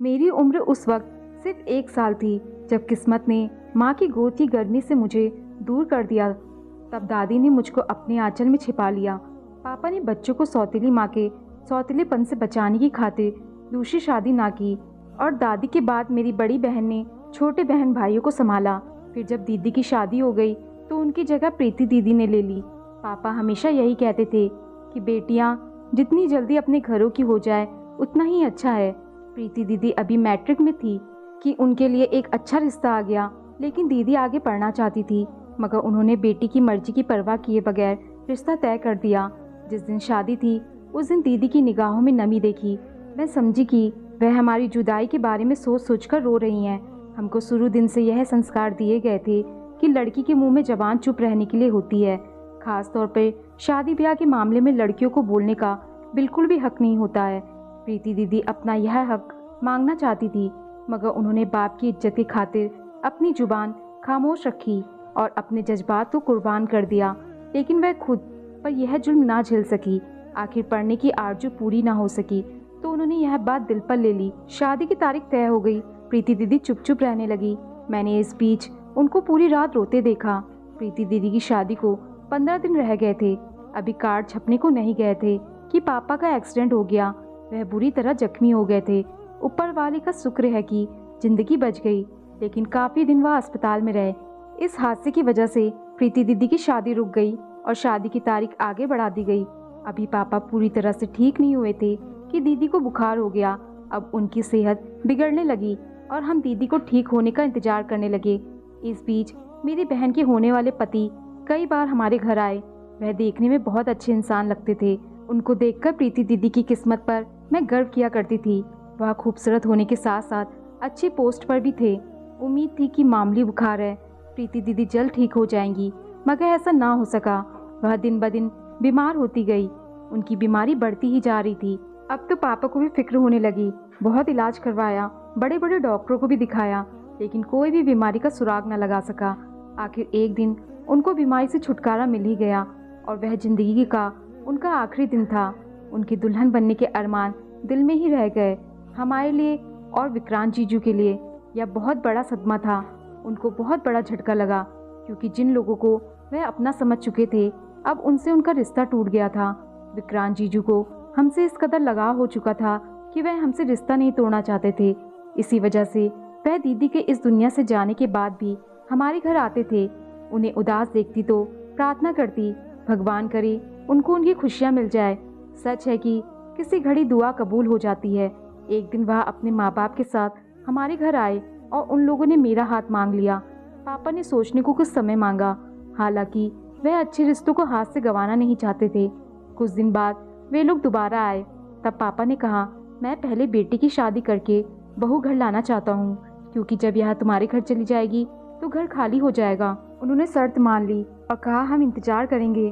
मेरी उम्र उस वक्त सिर्फ 1 साल थी जब किस्मत ने माँ की गोद की गर्मी से मुझे दूर कर दिया। तब दादी ने मुझको अपने आंचल में छिपा लिया। पापा ने बच्चों को सौतेली माँ के सौतेलेपन से बचाने की खातिर दूसरी शादी ना की और दादी के बाद मेरी बड़ी बहन ने छोटे बहन भाइयों को संभाला। फिर जब दीदी की शादी हो गई तो उनकी जगह प्रीति दीदी ने ले ली। पापा हमेशा यही कहते थे कि बेटियां जितनी जल्दी अपने घरों की हो जाए उतना ही अच्छा है। प्रीति दीदी अभी मैट्रिक में थी कि उनके लिए एक अच्छा रिश्ता आ गया, लेकिन दीदी आगे पढ़ना चाहती थी, मगर उन्होंने बेटी की मर्जी की परवाह किए बगैर रिश्ता तय कर दिया। जिस दिन शादी थी उस दिन दीदी की निगाहों में नमी देखी। मैं समझी कि वह हमारी जुदाई के बारे में सोच सोच कर रो रही हैं। हमको शुरू दिन से यह संस्कार दिए गए थे कि लड़की के मुंह में जबान चुप रहने के लिए होती है। खास तौर पे शादी ब्याह के मामले में लड़कियों को बोलने का बिल्कुल भी हक नहीं होता है। प्रीति दीदी अपना यह हक मांगना चाहती थी, मगर उन्होंने बाप की इज्जत की खातिर अपनी जुबान खामोश रखी और अपने जज्बात को कुर्बान कर दिया। लेकिन वह खुद पर यह जुल्म ना झेल सकी। आखिर पढ़ने की आरज़ू पूरी ना हो सकी तो उन्होंने यह बात दिल पर ले ली। शादी की तारीख तय हो गई। प्रीति दीदी चुप चुप रहने लगी। मैंने इस बीच उनको पूरी रात रोते देखा। प्रीति दीदी की शादी को 15 दिन रह गए थे। अभी कार्ड छपने को नहीं गए थे कि पापा का एक्सीडेंट हो गया। वह बुरी तरह जख्मी हो गए थे। ऊपर वाले का शुक्र है कि जिंदगी बच गई, लेकिन काफी दिन वह अस्पताल में रहे। इस हादसे की वजह से प्रीति दीदी की शादी रुक गई और शादी की तारीख आगे बढ़ा दी गई। अभी पापा पूरी तरह से ठीक नहीं हुए थे कि दीदी को बुखार हो गया। अब उनकी सेहत बिगड़ने लगी और हम दीदी को ठीक होने का इंतजार करने लगे। इस बीच मेरी बहन के होने वाले पति कई बार हमारे घर आए। वह देखने में बहुत अच्छे इंसान लगते थे। उनको देखकर प्रीति दीदी की किस्मत पर मैं गर्व किया करती थी। वह खूबसूरत होने के साथ साथ अच्छी पोस्ट पर भी थे। उम्मीद थी कि मामूली बुखार है, प्रीति दीदी जल्द ठीक हो जाएंगी, मगर ऐसा ना हो सका। वह दिन ब दिन बीमार होती गई। उनकी बीमारी बढ़ती ही जा रही थी। अब तो पापा को भी फिक्र होने लगी। बहुत इलाज करवाया, बड़े बड़े डॉक्टरों को भी दिखाया, लेकिन कोई भी बीमारी का सुराग न लगा सका। आखिर एक दिन उनको बीमारी से छुटकारा मिल ही गया और वह जिंदगी का उनका आखिरी दिन था। उनकी दुल्हन बनने के अरमान दिल में ही रह गए। हमारे लिए और विक्रांत जीजू के लिए यह बहुत बड़ा सदमा था। उनको बहुत बड़ा झटका लगा, क्योंकि जिन लोगों को वह अपना समझ चुके थे अब उनसे उनका रिश्ता टूट गया था। विक्रांत जीजू को हमसे इस कदर लगाव हो चुका था कि वह हमसे रिश्ता नहीं तोड़ना चाहते थे। इसी वजह से वह दीदी के इस दुनिया से जाने के बाद भी हमारे घर आते थे। उन्हें उदास देखती तो प्रार्थना करती, भगवान करे उनको उनकी खुशियाँ मिल जाए। सच है कि किसी घड़ी दुआ कबूल हो जाती है। एक दिन वह अपने माँ बाप के साथ हमारे घर आए और उन लोगों ने मेरा हाथ मांग लिया। पापा ने सोचने को कुछ समय मांगा, हालांकि वह अच्छे रिश्तों को हाथ से गंवाना नहीं चाहते थे। कुछ दिन बाद वे लोग दोबारा आए। तब पापा ने कहा, मैं पहले बेटी की शादी करके बहू घर लाना चाहता हूँ, क्योंकि जब यह तुम्हारे घर चली जाएगी तो घर खाली हो जाएगा। उन्होंने शर्त मान ली और कहा, हम इंतजार करेंगे।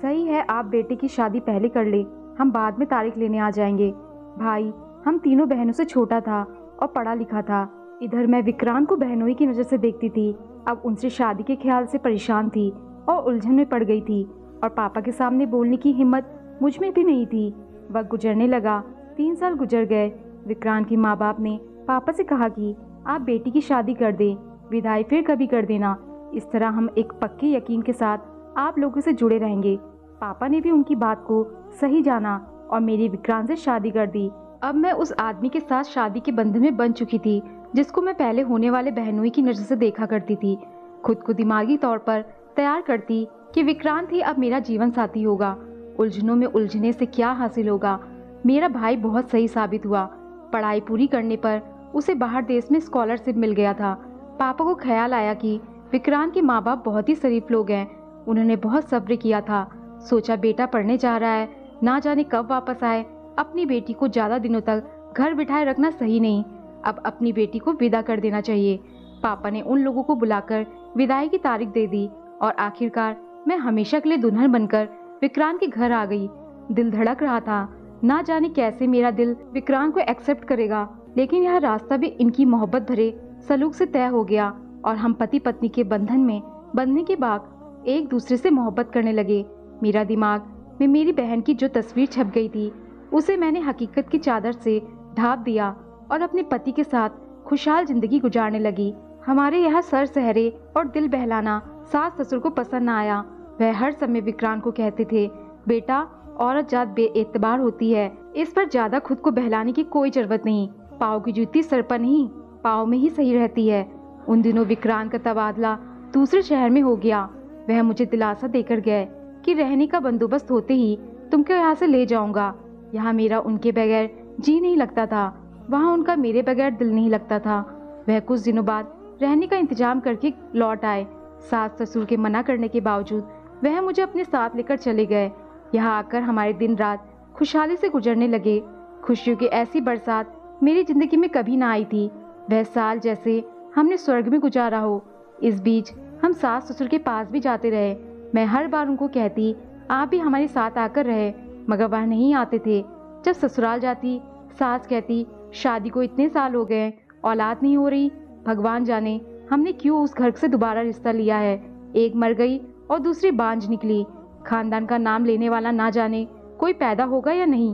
सही है, आप बेटे की शादी पहले कर ले, हम बाद में तारीख लेने आ जाएंगे। भाई हम तीनों बहनों से छोटा था और पढ़ा लिखा था। इधर मैं विक्रांत को बहनोई की नज़र से देखती थी। अब उनसे शादी के ख्याल से परेशान थी और उलझन में पड़ गई थी, और पापा के सामने बोलने की हिम्मत मुझ में भी नहीं थी। वक्त गुजरने लगा। 3 साल गुजर गए। विक्रांत के माँ बाप ने पापा से कहा कि आप बेटी की शादी कर दें, विदाई फिर कभी कर देना। इस तरह हम एक पक्के यकीन के साथ आप लोगों से जुड़े रहेंगे। पापा ने भी उनकी बात को सही जाना और मेरी विक्रांत से शादी कर दी। अब मैं उस आदमी के साथ शादी के बंधन में बन चुकी थी जिसको मैं पहले होने वाले बहनोई की नज़र से देखा करती थी। खुद को दिमागी तौर पर तैयार करती कि विक्रांत ही अब मेरा जीवन साथी होगा। उलझनों में उलझने से क्या हासिल होगा। मेरा भाई बहुत सही साबित हुआ। पढ़ाई पूरी करने पर उसे बाहर देश में स्कॉलरशिप मिल गया था। पापा को ख्याल आया कि विक्रांत के माँ बाप बहुत ही शरीफ लोग हैं। उन्होंने बहुत सब्र किया था। सोचा बेटा पढ़ने जा रहा है, ना जाने कब वापस आए। अपनी बेटी को ज़्यादा दिनों तक घर बिठाए रखना सही नहीं। अब अपनी बेटी को विदा कर देना चाहिए। पापा ने उन लोगों को बुलाकर विदाई की तारीख दे दी और आखिरकार मैं हमेशा के लिए दुल्हन बनकर विक्रांत के घर आ गई। दिल धड़क रहा था, ना जाने कैसे मेरा दिल विक्रांत को एक्सेप्ट करेगा, लेकिन यह रास्ता भी इनकी मोहब्बत भरे सलूक से तय हो गया और हम पति पत्नी के बंधन में बंधने के बाद एक दूसरे से मोहब्बत करने लगे। मेरा दिमाग में मेरी बहन की जो तस्वीर छप गई थी उसे मैंने हकीकत की चादर से ढाँप दिया और अपने पति के साथ खुशहाल जिंदगी गुजारने लगी। हमारे यहाँ सर सहरे और दिल बहलाना सास ससुर को पसंद न आया। वह हर समय विक्रांत को कहते थे, बेटा औरत जात बेएतबार होती है, इस पर ज्यादा खुद को बहलाने की कोई जरूरत नहीं। पाँव की जूती सर पर नहीं, पाँव में ही सही रहती है। उन दिनों विक्रांत का तबादला दूसरे शहर में हो गया। वह मुझे दिलासा देकर गए कि रहने का बंदोबस्त होते ही तुमको यहाँ से ले जाऊंगा। यहाँ मेरा उनके बगैर जी नहीं लगता था, वहाँ उनका मेरे बगैर दिल नहीं लगता था। वह कुछ दिनों बाद रहने का इंतजाम करके लौट आए। सास ससुर के मना करने के बावजूद वह मुझे अपने साथ लेकर चले गए। यहाँ आकर हमारे दिन रात खुशहाली से गुजरने लगे। खुशियों की ऐसी बरसात मेरी जिंदगी में कभी ना आई थी। वह साल जैसे हमने स्वर्ग में गुजारा हो। इस बीच हम सास ससुर के पास भी जाते रहे। मैं हर बार उनको कहती, आप भी हमारे साथ आकर रहे, मगर वह नहीं आते थे। जब ससुराल जाती, सास कहती, शादी को इतने साल हो गए, औलाद नहीं हो रही। भगवान जाने हमने क्यों उस घर से दोबारा रिश्ता लिया है। एक मर गई और दूसरी बांझ निकली। खानदान का नाम लेने वाला ना जाने कोई पैदा होगा या नहीं।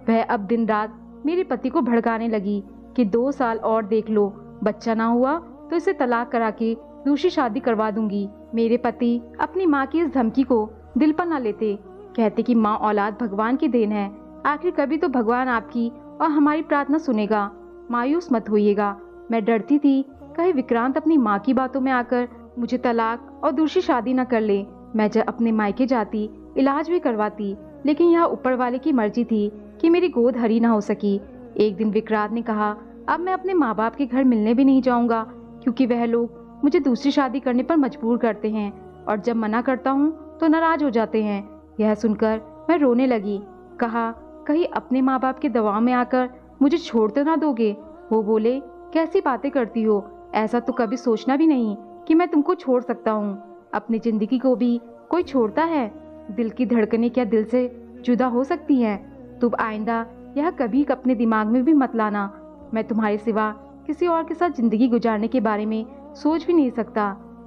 वह अब दिन रात मेरे पति को भड़काने लगी कि 2 साल और देख लो, बच्चा ना हुआ तो इसे तलाक करा के दूसरी शादी करवा दूंगी। मेरे पति अपनी माँ की इस धमकी को दिल पर न लेते, कहते कि माँ औलाद भगवान की देन है, आखिर कभी तो भगवान आपकी और हमारी प्रार्थना सुनेगा। मायूस मत होइएगा। मैं डरती थी कहीं विक्रांत अपनी माँ की बातों में आकर मुझे तलाक और दूसरी शादी न कर ले। मैं जब अपने मायके जाती, इलाज भी करवाती, लेकिन यह ऊपर वाले की मर्जी थी कि मेरी गोद हरी न हो सकी। एक दिन विक्रांत ने कहा, अब मैं अपने माँ बाप के घर मिलने भी नहीं जाऊंगा, क्योंकि वह लोग मुझे दूसरी शादी करने पर मजबूर करते हैं और जब मना करता हूँ तो नाराज हो जाते हैं। यह सुनकर मैं रोने लगी। कहा, कहीं अपने माँ बाप के दबाव में आकर मुझे छोड़ तो ना दोगे। वो बोले, कैसी बातें करती हो, ऐसा तो कभी सोचना भी नहीं कि मैं तुमको छोड़ सकता हूँ। अपनी जिंदगी को भी कोई छोड़ता है? दिल की धड़कनें क्या दिल से जुदा हो सकती हैं? तुम आइंदा यह कभी अपने दिमाग में भी मत लाना। मैं तुम्हारे सिवा किसी और के साथ जिंदगी गुजारने के बारे में सोच भी नहीं सकता।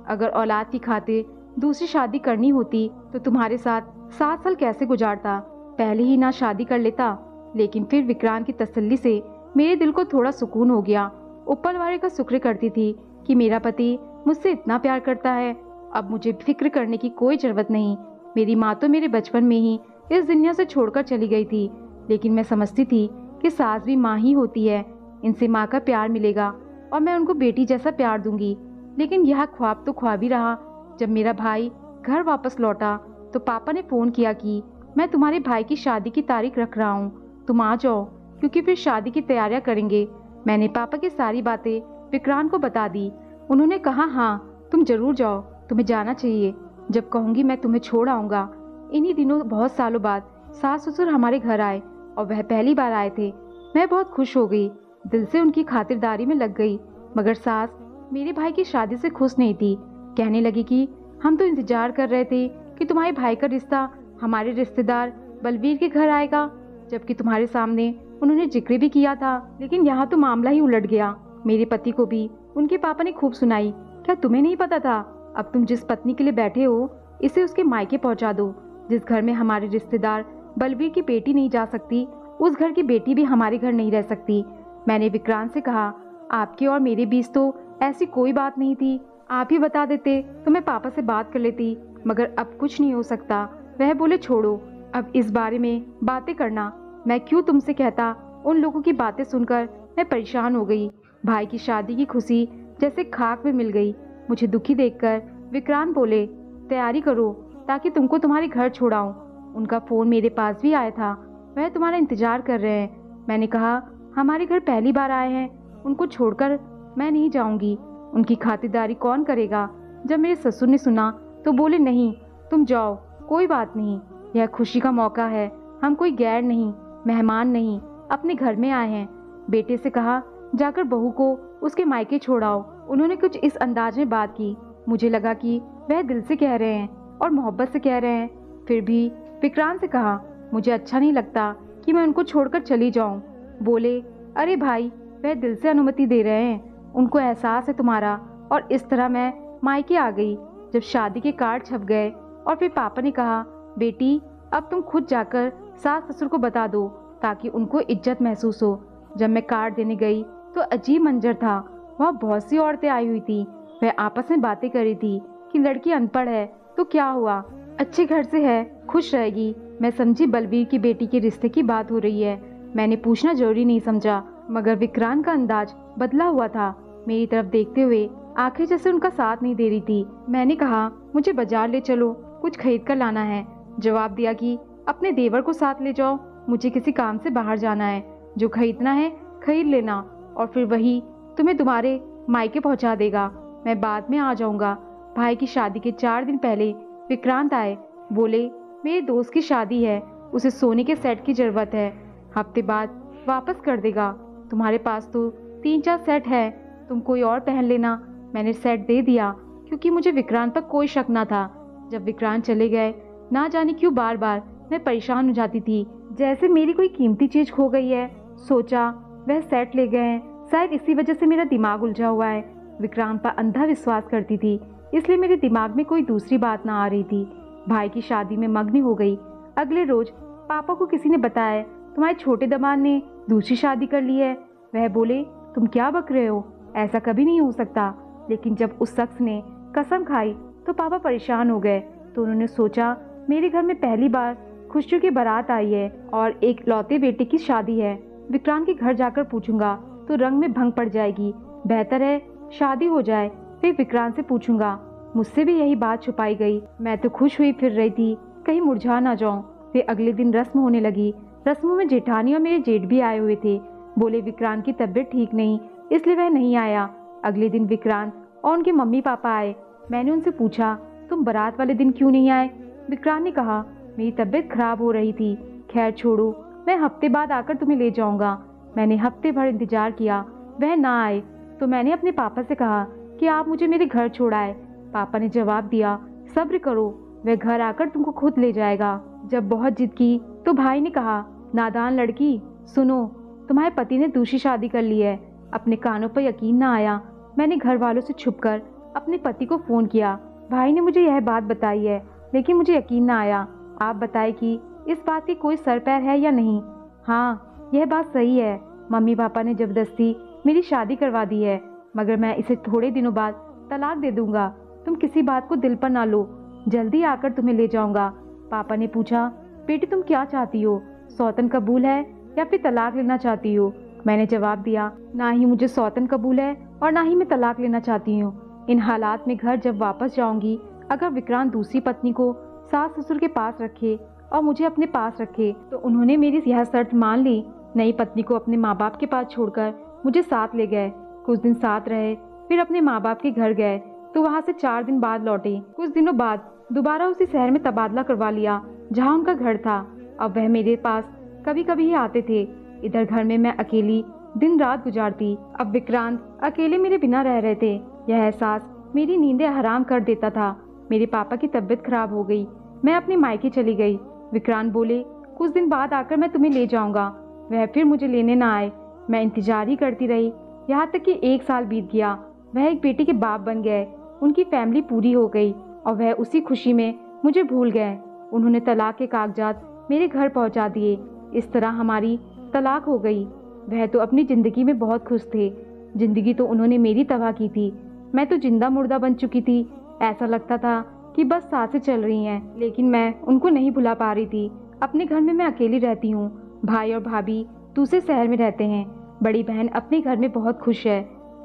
अगर औलाद की खातिर दूसरी शादी करनी होती तो तुम्हारे साथ 7 साल कैसे गुजारता, पहले ही ना शादी कर लेता। लेकिन फिर विक्रांत की तसल्ली से मेरे दिल को थोड़ा सुकून हो गया। ऊपर वाले का शुक्र करती थी कि मेरा पति मुझसे इतना प्यार करता है। अब मुझे फिक्र करने की कोई जरूरत नहीं। मेरी माँ तो मेरे बचपन में ही इस दुनिया से छोड़कर चली गई थी, लेकिन मैं समझती थी कि सास भी माँ ही होती है, इनसे माँ का प्यार मिलेगा और मैं उनको बेटी जैसा प्यार दूंगी। लेकिन यह ख्वाब तो ख्वाब ही रहा। जब मेरा भाई घर वापस लौटा तो पापा ने फोन किया कि मैं तुम्हारे भाई की शादी की तारीख रख रहा हूँ, तुम आ जाओ, क्योंकि फिर शादी की तैयारियां करेंगे। मैंने पापा की सारी बातें विक्रांत को बता दी। उन्होंने कहा, हाँ तुम जरूर जाओ, तुम्हें जाना चाहिए। जब कहूँगी मैं तुम्हें छोड़ आऊँगा। इन्हीं दिनों बहुत सालों बाद सास ससुर हमारे घर आए और वह पहली बार आए थे। मैं बहुत खुश हो गई, दिल से उनकी खातिरदारी में लग गई। मगर सास मेरे भाई की शादी से खुश नहीं थी। कहने लगी कि हम तो इंतजार कर रहे थे कि तुम्हारे भाई का रिश्ता हमारे रिश्तेदार बलवीर के घर आएगा, जबकि तुम्हारे सामने उन्होंने जिक्र भी किया था। लेकिन यहाँ तो मामला ही उलट गया। मेरे पति को भी उनके पापा ने खूब सुनाई। क्या तुम्हें नहीं पता था? अब तुम जिस पत्नी के लिए बैठे हो, इसे उसके मायके पहुँचा दो। जिस घर में हमारे रिश्तेदार बलवीर की बेटी नहीं जा सकती, उस घर की बेटी भी हमारे घर नहीं रह सकती। मैंने विक्रांत से कहा, आपके और मेरे बीच तो ऐसी कोई बात नहीं थी, आप ही बता देते तो मैं पापा से बात कर लेती, मगर अब कुछ नहीं हो सकता। वह बोले, छोड़ो अब इस बारे में बातें करना। मैं क्यों तुमसे कहता। उन लोगों की बातें सुनकर मैं परेशान हो गई। भाई की शादी की खुशी जैसे खाक में मिल गई। मुझे दुखी देखकर विक्रांत बोले, तैयारी करो ताकि तुमको तुम्हारे घर छोड़ाऊं। उनका फोन मेरे पास भी आया था, वह तुम्हारा इंतजार कर रहे हैं। मैंने कहा, हमारे घर पहली बार आए हैं, उनको छोड़कर मैं नहीं जाऊंगी। उनकी खातिरदारी कौन करेगा? जब मेरे ससुर ने सुना तो बोले, नहीं तुम जाओ, कोई बात नहीं, यह खुशी का मौका है। हम कोई गैर नहीं, मेहमान नहीं, अपने घर में आए हैं। बेटे से कहा, जाकर बहू को उसके मायके छोड़ाओ। उन्होंने कुछ इस अंदाज में बात की। मुझे लगा कि वह दिल से कह रहे हैं और मोहब्बत से कह रहे हैं। फिर भी विक्रांत से कहा, मुझे अच्छा नहीं लगता कि मैं उनको छोड़कर चली जाऊं। बोले, अरे भाई, वह दिल से अनुमति दे रहे हैं, उनको एहसास है तुम्हारा। और इस तरह मैं मायके आ गई। जब शादी के कार्ड छप गए और फिर पापा ने कहा, बेटी अब तुम खुद जाकर सास ससुर को बता दो ताकि उनको इज्जत महसूस हो। जब मैं कार्ड देने गई तो अजीब मंजर था। वहाँ बहुत सी औरतें आई हुई थी। वह आपस में बातें कर रही थी कि लड़की अनपढ़ है तो क्या हुआ, अच्छे घर से है, खुश रहेगी। मैं समझी बलबीर की बेटी के रिश्ते की बात हो रही है। मैंने पूछना जरूरी नहीं समझा, मगर विक्रांत का अंदाज बदला हुआ था। मेरी तरफ देखते हुए आंखें जैसे उनका साथ नहीं दे रही थी। मैंने कहा, मुझे बाजार ले चलो, कुछ खरीद कर लाना है। जवाब दिया कि अपने देवर को साथ ले जाओ, मुझे किसी काम से बाहर जाना है। जो खरीदना है खरीद लेना और फिर वही तुम्हें तुम्हारे मायके पहुंचा देगा। मैं बाद में आ जाऊंगा। भाई की शादी के 4 दिन पहले विक्रांत आए। बोले, मेरे दोस्त की शादी है, उसे सोने के सेट की जरूरत है, हफ्ते बाद वापस कर देगा। तुम्हारे पास तो 3-4 सेट है, तुम कोई और पहन लेना। मैंने सेट दे दिया क्योंकि मुझे विक्रांत पर कोई शक न था। जब विक्रांत चले गए, ना जाने क्यों बार बार मैं परेशान हो जाती थी, जैसे मेरी कोई कीमती चीज खो गई है। सोचा वह सेट ले गए हैं, शायद इसी वजह से मेरा दिमाग उलझा हुआ है। विक्रांत पर अंधा विश्वास करती थी, इसलिए मेरे दिमाग में कोई दूसरी बात ना आ रही थी। भाई की शादी में मग्न हो गई। अगले रोज पापा को किसी ने बताया, तुम्हारे छोटे दामाद ने दूसरी शादी कर ली है। वह बोले, तुम क्या बक रहे हो, ऐसा कभी नहीं हो सकता। लेकिन जब उस शख्स ने कसम खाई तो पापा परेशान हो गए। तो उन्होंने सोचा, मेरे घर में पहली बार खुशियों की बारात आई है और एक लौते बेटे की शादी है। विक्रांत के घर जाकर पूछूंगा तो रंग में भंग पड़ जाएगी। बेहतर है शादी हो जाए, फिर विक्रांत से पूछूंगा। मुझसे भी यही बात छुपाई गई। मैं तो खुश हुई फिर रही थी, कहीं मुरझा ना जाऊं। फिर अगले दिन रस्म होने लगी। रस्मों में जेठानी और मेरे जेठ भी आए हुए थे। बोले विक्रांत की तबीयत ठीक नहीं, इसलिए वह नहीं आया। अगले दिन विक्रांत और उनके मम्मी पापा आए। मैंने उनसे पूछा, तुम बारात वाले दिन क्यों नहीं आए? विक्रांत ने कहा, मेरी तबीयत खराब हो रही थी। खैर छोड़ो, मैं हफ्ते बाद आकर तुम्हें ले जाऊंगा। मैंने हफ्ते भर इंतजार किया, वह ना आए। तो मैंने अपने पापा से कहा कि आप मुझे मेरे घर छोड़ाए। पापा ने जवाब दिया, सब्र करो, वह घर आकर तुमको खुद ले जाएगा। जब बहुत जिद की तो भाई ने कहा, नादान लड़की, सुनो, तुम्हारे पति ने दूसरी शादी कर ली है। अपने कानों पर यकीन ना आया। मैंने घर वालों से छुपकर अपने पति को फोन किया। भाई ने मुझे यह बात बताई है, लेकिन मुझे यकीन ना आया। आप बताएं कि इस बात की कोई सर पैर है या नहीं? हाँ, यह बात सही है। मम्मी पापा ने जबरदस्ती मेरी शादी करवा दी है, मगर मैं इसे थोड़े दिनों बाद तलाक दे दूंगा। तुम किसी बात को दिल पर ना लो, जल्दी आकर तुम्हें ले जाऊंगा। पापा ने पूछा, बेटी तुम क्या चाहती हो, सौतन कबूल है या फिर तलाक लेना चाहती हो? मैंने जवाब दिया, ना ही मुझे सौतन कबूल है और ना ही मैं तलाक लेना चाहती हूँ। इन हालात में घर जब वापस जाऊंगी, अगर विक्रांत दूसरी पत्नी को सास ससुर के पास रखे और मुझे अपने पास रखे तो उन्होंने मेरी यह शर्त मान ली। नई पत्नी को अपने माँ बाप के पास छोड़कर मुझे साथ ले गए। कुछ दिन साथ रहे, फिर अपने माँ बाप के घर गए तो वहाँ से 4 दिन बाद लौटे। कुछ दिनों बाद दोबारा उसी शहर में तबादला करवा लिया जहाँ उनका घर था। अब वह मेरे पास कभी कभी ही आते थे। इधर घर में मैं अकेली दिन रात गुजारती। अब विक्रांत अकेले मेरे बिना रह रहे थे। यह एहसास मेरी नींदें हराम कर देता था। मेरे पापा की तबीयत खराब हो गई, मैं अपने मायके चली गई। विक्रांत बोले, कुछ दिन बाद आकर मैं तुम्हें ले जाऊंगा। वह फिर मुझे लेने ना आए। मैं इंतजार ही करती रही, यहाँ तक कि 1 साल बीत गया। वह एक बेटे के बाप बन गए, उनकी फैमिली पूरी हो गई और वह उसी खुशी में मुझे भूल गए। उन्होंने तलाक के कागजात मेरे घर पहुंचा दिए। इस तरह हमारी तलाक हो गई। वह तो अपनी जिंदगी में बहुत खुश थे। जिंदगी तो उन्होंने मेरी तबाह की थी। मैं तो जिंदा मुर्दा बन चुकी थी। ऐसा लगता था कि बस सांसें चल रही हैं, लेकिन मैं उनको नहीं भुला पा रही थी। अपने घर में मैं अकेली रहती हूँ। भाई और भाभी दूसरे शहर में रहते हैं। बड़ी बहन अपने घर में बहुत खुश है।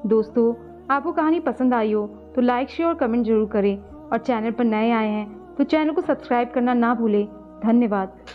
दोस्तों, आपको कहानी पसंद आई हो तो लाइक शेयर और कमेंट जरूर करें और चैनल पर नए आए हैं तो चैनल को सब्सक्राइब करना ना भूलें। धन्यवाद।